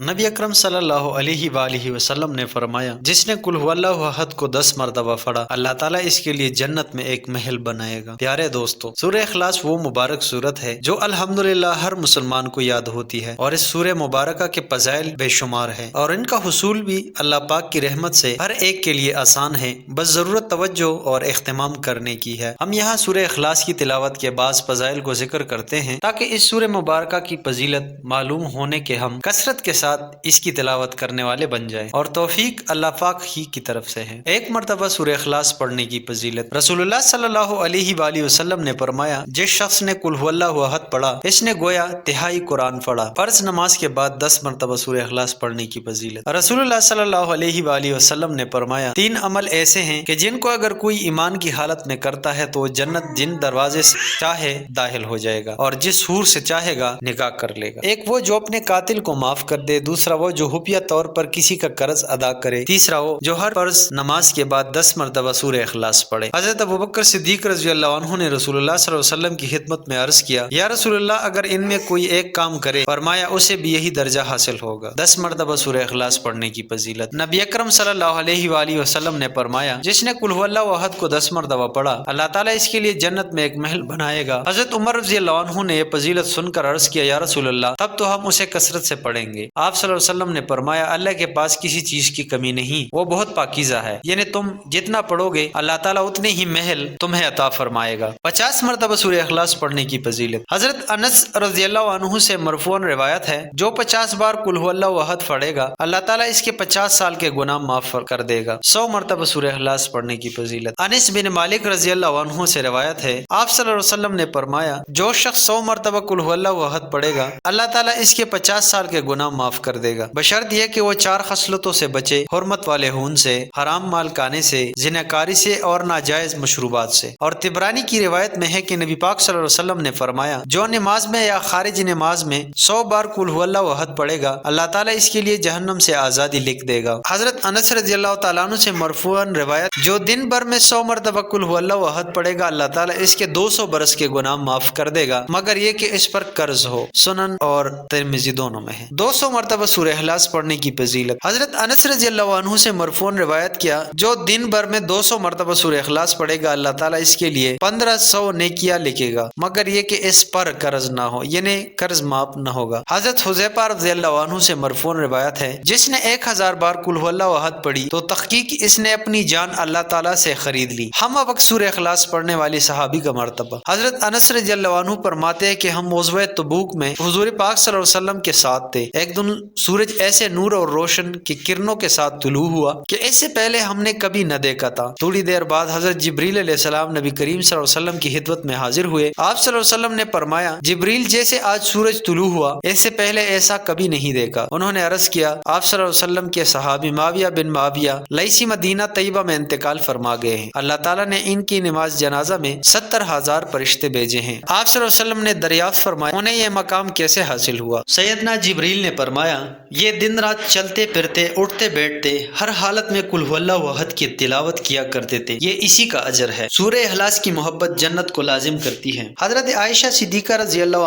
نبی اکرم صلی اللہ علیہ وآلہ وسلم نے فرمایا، جس نے قل هو اللہ احد کو 10 مرتبہ پڑھا، اللہ تعالیٰ اس کے لیے جنت میں ایک محل بنائے گا۔ پیارے دوستو، سورہ اخلاص وہ مبارک سورت ہے جو الحمدللہ ہر مسلمان کو یاد ہوتی ہے، اور اس سورہ مبارکہ کے فضائل بے شمار ہیں، اور ان کا حصول بھی اللہ پاک کی رحمت سے ہر ایک کے لیے آسان ہے، بس ضرورت توجہ اور اہتمام کرنے کی ہے۔ ہم یہاں سورہ اخلاص کی تلاوت کے بعض فضائل کو ذکر کرتے ہیں تاکہ اس سورہ مبارکہ کی فضیلت معلوم ہونے کے ہم کثرت کے ساتھ اس کی تلاوت کرنے والے بن جائیں، اور توفیق اللہ پاک ہی کی طرف سے ہے۔ ایک مرتبہ سورہ اخلاص پڑھنے کی فضیلت۔ رسول اللہ صلی اللہ علیہ وآلہ وسلم نے فرمایا، جس شخص نے قل هو اللہ احد پڑھا، اس نے گویا تہائی قرآن پڑھا۔ فرض نماز کے بعد 10 مرتبہ سورہ اخلاص پڑھنے کی فضیلت۔ رسول اللہ صلی اللہ علیہ وآلہ وسلم نے فرمایا، 3 عمل ایسے ہیں کہ جن کو اگر کوئی ایمان کی حالت میں کرتا ہے تو وہ جنت جن دروازے سے چاہے داخل ہو جائے گا، اور جس حور سے چاہے گا نکاح کر لے گا۔ ایک وہ جو اپنے قاتل کو معاف کر دے، دوسرا وہ جو خفیہ طور پر کسی کا قرض ادا کرے، تیسرا وہ جو ہر فرض نماز کے بعد 10 مرتبہ سورہ اخلاص پڑھے۔ حضرت ابوبکر صدیق رضی اللہ عنہ نے رسول اللہ صلی اللہ علیہ وسلم کی خدمت میں عرض کیا، یا رسول اللہ، اگر ان میں کوئی ایک کام کرے، فرمایا اسے بھی یہی درجہ حاصل ہوگا۔ 10 مرتبہ سورہ اخلاص پڑھنے کی فضیلت۔ نبی اکرم صلی اللہ علیہ وآلہ وسلم نے فرمایا، جس نے قل هو اللہ احد کو 10 مرتبہ پڑھا، اللہ تعالیٰ اس کے لیے جنت میں ایک محل بنائے گا۔ حضرت عمر رضی اللہ عنہ نے یہ فضیلت سن کر عرض کیا، یا رسول اللہ، تب تو ہم اسے کثرت سے پڑھیں گے۔ آپ صلی اللہ علیہ وسلم نے فرمایا، اللہ کے پاس کسی چیز کی کمی نہیں، وہ بہت پاکیزہ ہے، یعنی تم جتنا پڑھو گے اللہ تعالیٰ اتنے ہی محل تمہیں عطا فرمائے گا۔ 50 مرتبہ سورہ اخلاص پڑھنے کی فضیلت۔ حضرت انس رضی اللہ عنہ سے مرفوعاً روایت ہے، جو 50 بار قل هو اللہ احد پڑھے گا، اللہ تعالیٰ اس کے 50 سال کے گناہ معاف کر دے گا۔ 100 مرتبہ سورہ اخلاص پڑھنے کی فضیلت۔ انس بن مالک رضی اللہ عنہ سے روایت ہے، آپ صلی اللہ علیہ وسلم نے فرمایا، جو شخص 100 مرتبہ قل هو اللہ احد پڑھے گا، اللہ تعالیٰ اس کے 50 سال کے گناہ معاف کر دے گا، بشرط یہ کہ وہ 4 خصلتوں سے بچے: حرمت والے خون سے، حرام مال کھانے سے، زناکاری سے، اور ناجائز مشروبات سے۔ اور طبرانی کی روایت میں ہے کہ نبی پاک صلی اللہ علیہ وسلم نے فرمایا، جو نماز میں یا خارج نماز میں 100 بار قل هو اللہ احد پڑھے گا، اللہ تعالیٰ اس کے لیے جہنم سے آزادی لکھ دے گا۔ حضرت انس رضی اللہ تعالیٰ عنہ سے مرفوعاً روایت، جو دن بھر میں 100 مرتبہ قل هو اللہ احد پڑھے گا، اللہ تعالیٰ اس کے 200 برس کے گناہ معاف کر دے گا، مگر یہ کہ اس پر قرض ہو۔ سنن اور ترمذی دونوں میں ہے۔ 200 مرتبہ سورہ اخلاص پڑھنے کی فضیلت۔ حضرت انس رضی اللہ عنہ سے مرفوعاً روایت کیا، جو دن بھر میں 200 مرتبہ سورہ اخلاص پڑھے گا، اللہ تعالیٰ اس کے لیے 1500 نیکیاں لکھے گا، مگر یہ کہ اس پر قرض نہ ہو، یعنی قرض معاف نہ ہوگا۔ حضرت حذیفہ رضی اللہ عنہ سے مرفوعاً روایت ہے، جس نے 1000 بار قل هو اللہ احد پڑھی تو تحقیق اس نے اپنی جان اللہ تعالیٰ سے خرید لی۔ ہم وقت سورہ اخلاص پڑھنے والے صحابی کا مرتبہ۔ حضرت انس رضی اللہ عنہ فرماتے ہیں کہ ہم غزوہ تبوک میں حضور پاک صلی اللہ علیہ وسلم کے ساتھ تھے۔ ایک دن سورج ایسے نور اور روشن کی کرنوں کے ساتھ طلوع ہوا کہ اس سے پہلے ہم نے کبھی نہ دیکھا تھا۔ تھوڑی دیر بعد حضرت جبریل علیہ السلام نبی کریم صلی اللہ علیہ وسلم کی خدمت میں حاضر ہوئے۔ آپ صلی اللہ علیہ وسلم نے فرمایا، جبریل، جیسے آج سورج طلوع ہوا، اس سے پہلے ایسا کبھی نہیں دیکھا۔ انہوں نے عرض کیا، آپ صلی اللہ علیہ وسلم کے صحابی معاویہ بن معاویہ لیثی مدینہ طیبہ میں انتقال فرما گئے ہیں، اللہ تعالیٰ نے ان کی نماز جنازہ میں 70,000 فرشتے بھیجے ہیں۔ آپ صلی اللہ علیہ وسلم نے دریافت فرمایا، انہیں یہ مقام کیسے حاصل ہوا؟ سیدنا جبریل نے فرمایا، یہ دن رات چلتے پھرتے، اٹھتے بیٹھتے، ہر حالت میں قل هو اللہ احد کی تلاوت کیا کرتے تھے، یہ اسی کا اجر ہے۔ سورہ اخلاص کی محبت جنت کو لازم کرتی ہے۔ حضرت عائشہ صدیقہ رضی اللہ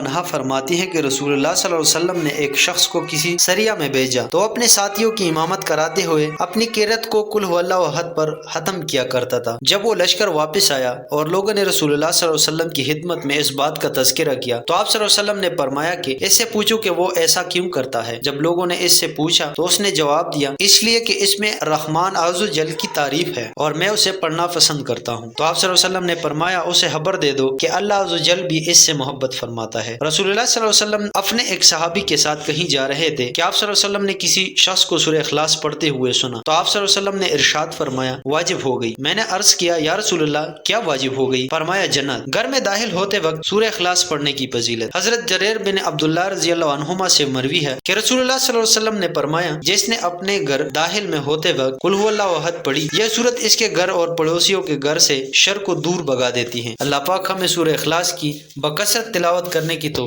عنہا فرماتی ہے، کہ رسول اللہ صلی اللہ علیہ وسلم نے ایک شخص کو کسی سریہ میں بھیجا تو اپنے ساتھیوں کی امامت کراتے ہوئے اپنی قرت کو قل هو اللہ احد پر ختم کیا کرتا تھا۔ جب وہ لشکر واپس آیا اور لوگوں نے رسول اللہ صلی اللہ علیہ وسلم کی خدمت میں اس بات کا تذکرہ کیا تو آپ صلی اللہ علیہ وسلم نے فرمایا کہ اس سے پوچھو کہ وہ ایسا کیوں کرتا ہے۔ جب لوگوں نے اس سے پوچھا تو اس نے جواب دیا، اس لیے کہ اس میں رحمان عز و جل کی تعریف ہے اور میں اسے پڑھنا پسند کرتا ہوں۔ تو آپ صلی اللہ علیہ وسلم نے فرمایا، اسے خبر دے دو کہ اللہ عز و جل بھی اس سے محبت فرماتا ہے۔ رسول اللہ صلی اللہ علیہ وسلم اپنے ایک صحابی کے ساتھ کہیں جا رہے تھے کہ آپ صلی اللہ علیہ وسلم نے کسی شخص کو سورہ اخلاص پڑھتے ہوئے سنا تو آپ صلی اللہ علیہ وسلم نے ارشاد فرمایا، واجب ہو گئی۔ میں نے عرض کیا، یا رسول اللہ، کیا واجب ہو گئی؟ فرمایا، جنت۔ گھر میں داخل ہوتے وقت سورہ اخلاص پڑھنے کی فضیلت۔ حضرت جریر بن عبداللہ رضی اللہ عنہما سے مروی ہے کہ رسول اللہ صلی اللہ علیہ وسلم نے فرمایا، جس نے اپنے گھر داخل میں ہوتے وقت قل هو اللہ احد پڑھی، یہ سورت اس کے گھر اور پڑوسیوں کے گھر سے شر کو دور بھگا دیتی ہے۔ اللہ پاک ہمیں سورہ اخلاص کی بکثرت تلاوت کرنے کی توفیق